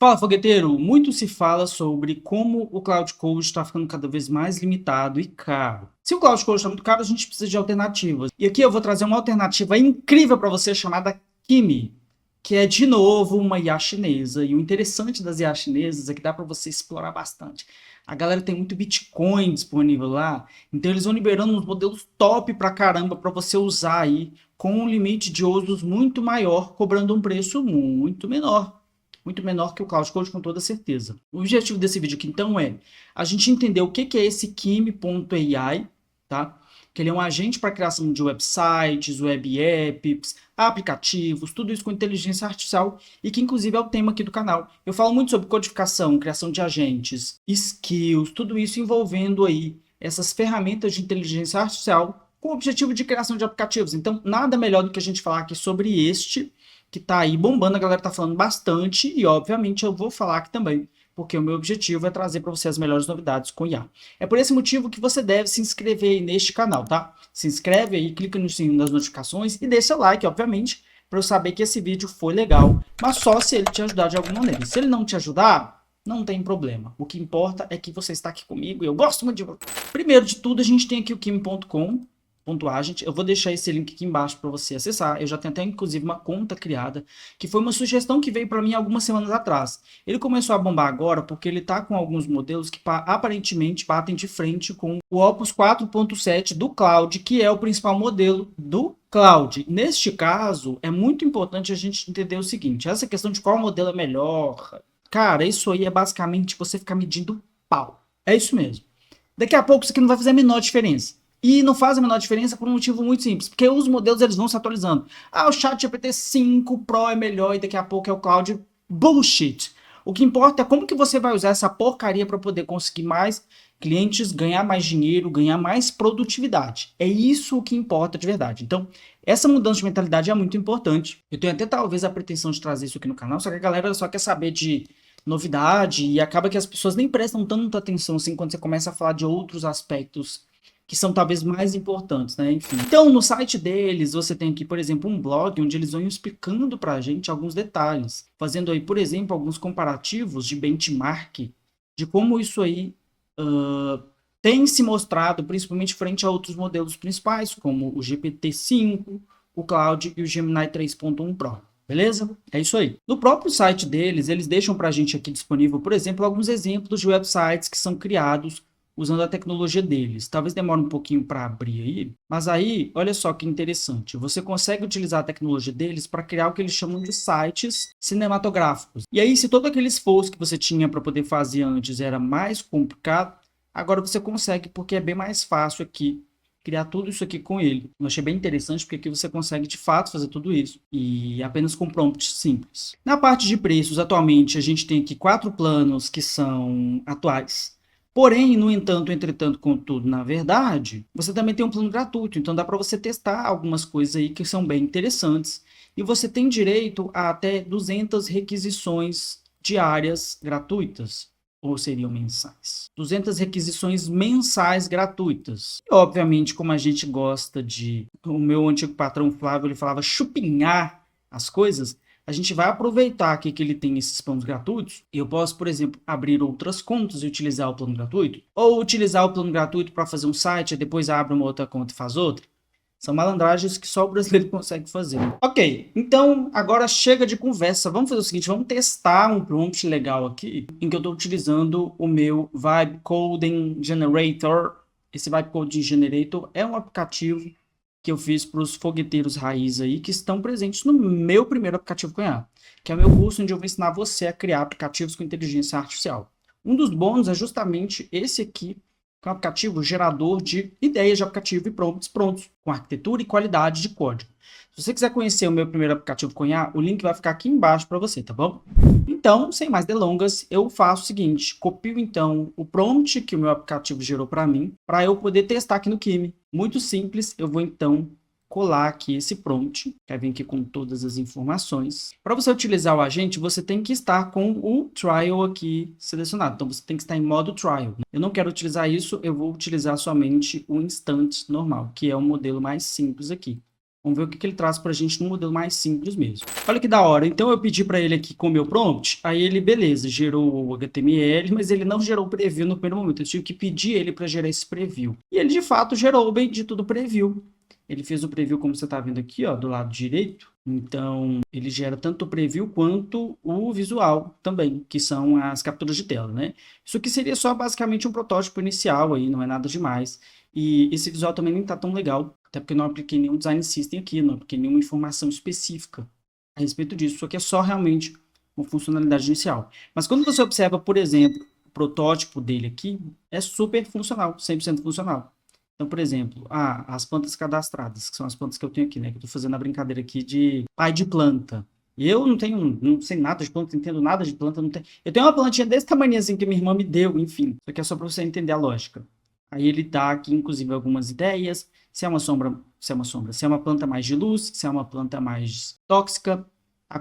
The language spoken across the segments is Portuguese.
Fala, fogueteiro! Muito se fala sobre como o Cloud Code está ficando cada vez mais limitado e caro. Se o Cloud Code está muito caro, a gente precisa de alternativas. E aqui eu vou trazer uma alternativa incrível para você chamada Kimi, que é de novo uma IA chinesa. E o interessante das IA chinesas é que dá para você explorar bastante. A galera tem muito Bitcoin disponível lá, então eles vão liberando uns modelos top pra caramba para você usar aí com um limite de usos muito maior, cobrando um preço muito menor. Muito menor que o Cloud Code, com toda certeza. O objetivo desse vídeo aqui, então, é a gente entender o que é esse Kimi.ai, tá? Que ele é um agente para criação de websites, web apps, aplicativos, tudo isso com inteligência artificial e que, inclusive, é o tema aqui do canal. Eu falo muito sobre codificação, criação de agentes, skills, tudo isso envolvendo aí essas ferramentas de inteligência artificial com o objetivo de criação de aplicativos. Então, nada melhor do que a gente falar aqui sobre este que tá aí bombando, a galera tá falando bastante e, obviamente, eu vou falar aqui também, porque o meu objetivo é trazer para você as melhores novidades com IA. É por esse motivo que você deve se inscrever aí neste canal, tá? Se inscreve aí, clica no sininho das notificações e deixa o like, obviamente, para eu saber que esse vídeo foi legal, mas só se ele te ajudar de alguma maneira. Se ele não te ajudar, não tem problema. O que importa é que você está aqui comigo e eu gosto muito de você. Primeiro de tudo, a gente tem aqui o Kimi.com, gente. Eu vou deixar esse link aqui embaixo para você acessar. Eu já tenho até inclusive uma conta criada, que foi uma sugestão que veio para mim algumas semanas atrás. Ele começou a bombar agora porque ele está com alguns modelos que aparentemente batem de frente com o Opus 4.7 do Cloud, que é o principal modelo do Cloud. Neste caso, é muito importante a gente entender o seguinte: essa questão de qual modelo é melhor, cara, isso aí é basicamente você ficar medindo pau. É isso mesmo. Daqui a pouco isso aqui não vai fazer a menor diferença. E não faz a menor diferença por um motivo muito simples, porque os modelos eles vão se atualizando. Ah, o ChatGPT 5 Pro é melhor e daqui a pouco é o Cloud. Bullshit! O que importa é como que você vai usar essa porcaria para poder conseguir mais clientes, ganhar mais dinheiro, ganhar mais produtividade. É isso o que importa de verdade. Então, essa mudança de mentalidade é muito importante. Eu tenho até talvez a pretensão de trazer isso aqui no canal, só que a galera só quer saber de novidade e acaba que as pessoas nem prestam tanta atenção assim quando você começa a falar de outros aspectos que são talvez mais importantes, né? Enfim. Então, no site deles, você tem aqui, por exemplo, um blog onde eles vão explicando para a gente alguns detalhes, fazendo aí, por exemplo, alguns comparativos de benchmark, de como isso aí tem se mostrado, principalmente frente a outros modelos principais, como o GPT-5, o Cloud e o Gemini 3.1 Pro. Beleza? É isso aí. No próprio site deles, eles deixam para a gente aqui disponível, por exemplo, alguns exemplos de websites que são criados usando a tecnologia deles. Talvez demore um pouquinho para abrir aí, mas aí, olha só que interessante. Você consegue utilizar a tecnologia deles para criar o que eles chamam de sites cinematográficos. E aí, se todo aquele esforço que você tinha para poder fazer antes era mais complicado, agora você consegue, porque é bem mais fácil aqui criar tudo isso aqui com ele. Eu achei bem interessante porque aqui você consegue de fato fazer tudo isso e apenas com prompts simples. Na parte de preços, atualmente a gente tem aqui 4 planos que são atuais. Porém, no entanto, entretanto, contudo, na verdade, você também tem um plano gratuito, então dá para você testar algumas coisas aí que são bem interessantes. E você tem direito a até 200 requisições diárias gratuitas, ou seriam mensais. 200 requisições mensais gratuitas. E, obviamente, como a gente gosta de... O meu antigo patrão Flávio, ele falava chupinhar as coisas, a gente vai aproveitar aqui que ele tem esses planos gratuitos e eu posso, por exemplo, abrir outras contas e utilizar o plano gratuito, ou utilizar o plano gratuito para fazer um site e depois abre uma outra conta e faz outra. São malandragens que só o brasileiro consegue fazer. Ok, então agora chega de conversa. Vamos fazer o seguinte, vamos testar um prompt legal aqui, em que eu estou utilizando o meu Vibe Coding Generator. Esse Vibe Coding Generator é um aplicativo que eu fiz para os fogueteiros raiz aí, que estão presentes no meu primeiro aplicativo com IA, que é o meu curso onde eu vou ensinar você a criar aplicativos com inteligência artificial. Um dos bônus é justamente esse aqui, que é um aplicativo gerador de ideias de aplicativo e prompts prontos, com arquitetura e qualidade de código. Se você quiser conhecer o meu primeiro aplicativo com IA, o link vai ficar aqui embaixo para você, tá bom? Então, sem mais delongas, eu faço o seguinte, copio então o prompt que o meu aplicativo gerou para mim, para eu poder testar aqui no Kimi. Muito simples, eu vou então colar aqui esse prompt, que vem aqui com todas as informações. Para você utilizar o agente, você tem que estar com o trial aqui selecionado. Então, você tem que estar em modo trial. Eu não quero utilizar isso, eu vou utilizar somente o instante normal, que é o modelo mais simples aqui. Vamos ver o que ele traz para a gente no modelo mais simples mesmo. Olha que da hora. Então eu pedi para ele aqui com o meu prompt, aí ele, beleza, gerou o HTML, mas ele não gerou o preview no primeiro momento. Eu tive que pedir ele para gerar esse preview. E ele de fato gerou o bendito do preview. Ele fez o preview como você está vendo aqui, ó, do lado direito. Então, ele gera tanto o preview quanto o visual também, que são as capturas de tela, né? Isso aqui seria só basicamente um protótipo inicial aí, não é nada demais. E esse visual também nem está tão legal, até porque eu não apliquei nenhum design system aqui, não apliquei nenhuma informação específica a respeito disso. Isso aqui é só realmente uma funcionalidade inicial. Mas quando você observa, por exemplo, o protótipo dele aqui, é super funcional, 100% funcional. Então, por exemplo, as plantas cadastradas, que são as plantas que eu tenho aqui, né? Que eu estou fazendo a brincadeira aqui de pai de planta. Eu não sei nada de planta, não entendo nada de planta, não tenho. Eu tenho uma plantinha desse tamanho assim que minha irmã me deu, enfim. Isso aqui é só para você entender a lógica. Aí ele dá aqui, inclusive, algumas ideias. Se é uma sombra, se é uma planta mais de luz, se é uma planta mais tóxica, a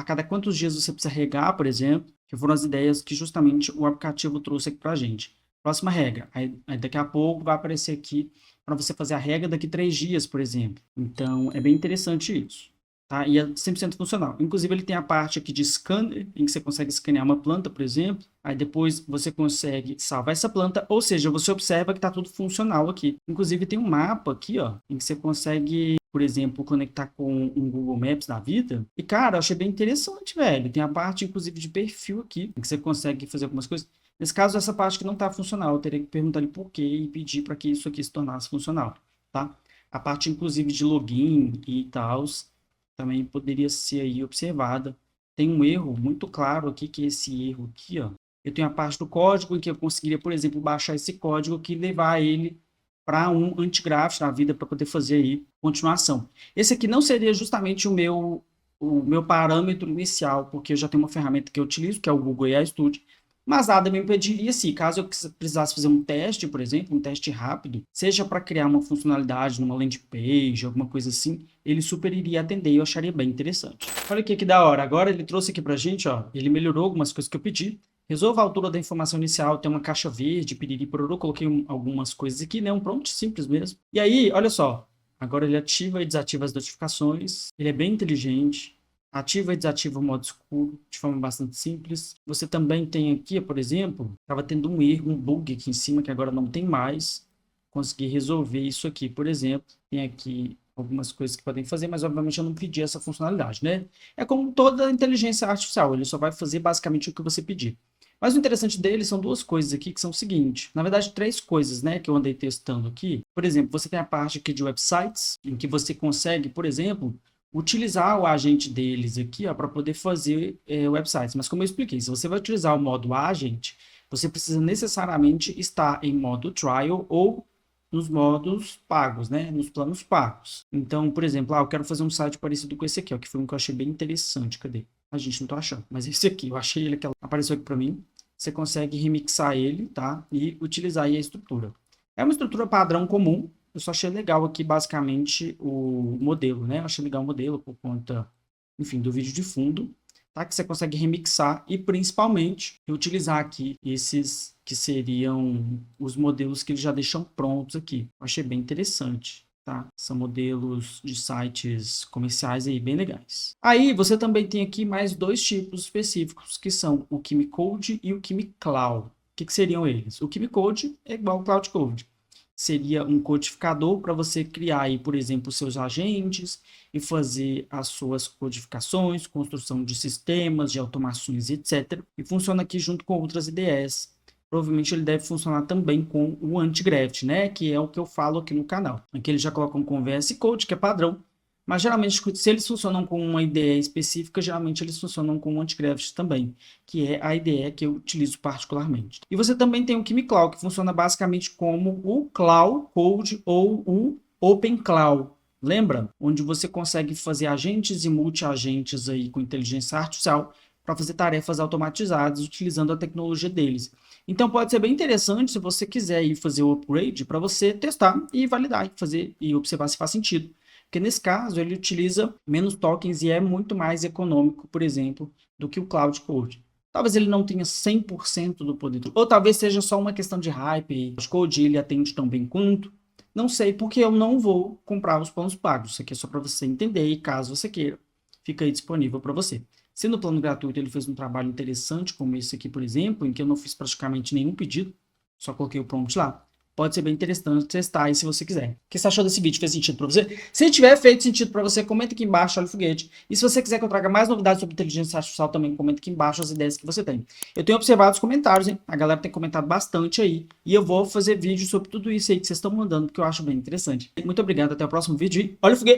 cada quantos dias você precisa regar, por exemplo, que foram as ideias que justamente o aplicativo trouxe aqui para a gente. Próxima regra. Aí daqui a pouco vai aparecer aqui para você fazer a regra daqui 3 dias, por exemplo. Então, é bem interessante isso. Tá? E é 100% funcional. Inclusive, ele tem a parte aqui de scanner, em que você consegue escanear uma planta, por exemplo. Aí depois você consegue salvar essa planta, ou seja, você observa que está tudo funcional aqui. Inclusive, tem um mapa aqui, ó, em que você consegue, por exemplo, conectar com um Google Maps da vida. E, cara, eu achei bem interessante, velho. Tem a parte, inclusive, de perfil aqui, em que você consegue fazer algumas coisas. Nesse caso, essa parte que não está funcional, eu teria que perguntar ele por quê e pedir para que isso aqui se tornasse funcional, tá? A parte, inclusive, de login e tal, também poderia ser aí observada. Tem um erro muito claro aqui, que é esse erro aqui, ó. Eu tenho a parte do código em que eu conseguiria, por exemplo, baixar esse código aqui e levar ele para um antigraft na vida para poder fazer aí continuação. Esse aqui não seria justamente o meu parâmetro inicial, porque eu já tenho uma ferramenta que eu utilizo, que é o Google AI Studio, mas nada me impediria se, caso eu precisasse fazer um teste, por exemplo, um teste rápido, seja para criar uma funcionalidade numa landing page, alguma coisa assim, ele super iria atender e eu acharia bem interessante. Olha aqui que da hora, agora ele trouxe aqui pra gente, ó, ele melhorou algumas coisas que eu pedi, resolva a altura da informação inicial, tem uma caixa verde, piriri, pororô, coloquei algumas coisas aqui, né, um prompt simples mesmo. E aí, olha só, agora ele ativa e desativa as notificações, ele é bem inteligente, ativa e desativa o modo escuro de forma bastante simples. Você também tem aqui, por exemplo, estava tendo um erro, um bug aqui em cima que agora não tem mais. Consegui resolver isso aqui, por exemplo. Tem aqui algumas coisas que podem fazer, mas obviamente eu não pedi essa funcionalidade, né? É como toda inteligência artificial, ele só vai fazer basicamente o que você pedir. Mas o interessante dele são duas coisas aqui que são o seguinte, na verdade 3 coisas, né, que eu andei testando aqui. Por exemplo, você tem a parte aqui de websites, em que você consegue, por exemplo, utilizar o agente deles aqui para poder fazer websites. Mas como eu expliquei, se você vai utilizar o modo agent, você precisa necessariamente estar em modo trial ou nos modos pagos, né? Nos planos pagos. Então, por exemplo, eu quero fazer um site parecido com esse aqui, ó, que foi um que eu achei bem interessante. Cadê? A gente não tô achando, mas esse aqui, eu achei ele, que apareceu aqui para mim. Você consegue remixar ele, tá? E utilizar aí a estrutura. É uma estrutura padrão comum. Eu só achei legal aqui, basicamente, o modelo, né? Eu achei legal o modelo por conta, enfim, do vídeo de fundo, tá? Que você consegue remixar e, principalmente, utilizar aqui esses que seriam os modelos que eles já deixam prontos aqui. Eu achei bem interessante, tá? São modelos de sites comerciais aí bem legais. Aí, você também tem aqui mais 2 tipos específicos, que são o KimiCode e o KimiCloud. O que seriam eles? O KimiCode é igual ao Cloud Code. Seria um codificador para você criar aí, por exemplo, os seus agentes e fazer as suas codificações, construção de sistemas, de automações, etc. E funciona aqui junto com outras IDEs. Provavelmente ele deve funcionar também com o Antigraft, né? Que é o que eu falo aqui no canal. Aqui eles já colocam com VS Code, que é padrão. Mas geralmente, se eles funcionam com uma IDE específica, geralmente eles funcionam com o Antigraft também, que é a IDE que eu utilizo particularmente. E você também tem o KimiCloud, que funciona basicamente como o Cloud Code ou o Open Cloud. Lembra? Onde você consegue fazer agentes e multi-agentes aí com inteligência artificial para fazer tarefas automatizadas utilizando a tecnologia deles. Então pode ser bem interessante se você quiser ir fazer o upgrade para você testar e validar, fazer e observar se faz sentido. Porque nesse caso ele utiliza menos tokens e é muito mais econômico, por exemplo, do que o Cloud Code. Talvez ele não tenha 100% do poder, ou talvez seja só uma questão de hype, o Cloud Code ele atende tão bem quanto. Não sei porque eu não vou comprar os planos pagos. Isso aqui é só para você entender e caso você queira, fica aí disponível para você. Se no plano gratuito ele fez um trabalho interessante, como esse aqui, por exemplo, em que eu não fiz praticamente nenhum pedido, só coloquei o prompt lá, pode ser bem interessante testar aí se você quiser. O que você achou desse vídeo? Fez sentido para você? Se tiver feito sentido para você, comenta aqui embaixo, olha o foguete. E se você quiser que eu traga mais novidades sobre inteligência artificial, também comenta aqui embaixo as ideias que você tem. Eu tenho observado os comentários, hein? A galera tem comentado bastante aí. E eu vou fazer vídeo sobre tudo isso aí que vocês estão mandando, porque eu acho bem interessante. Muito obrigado, até o próximo vídeo e olha o foguete!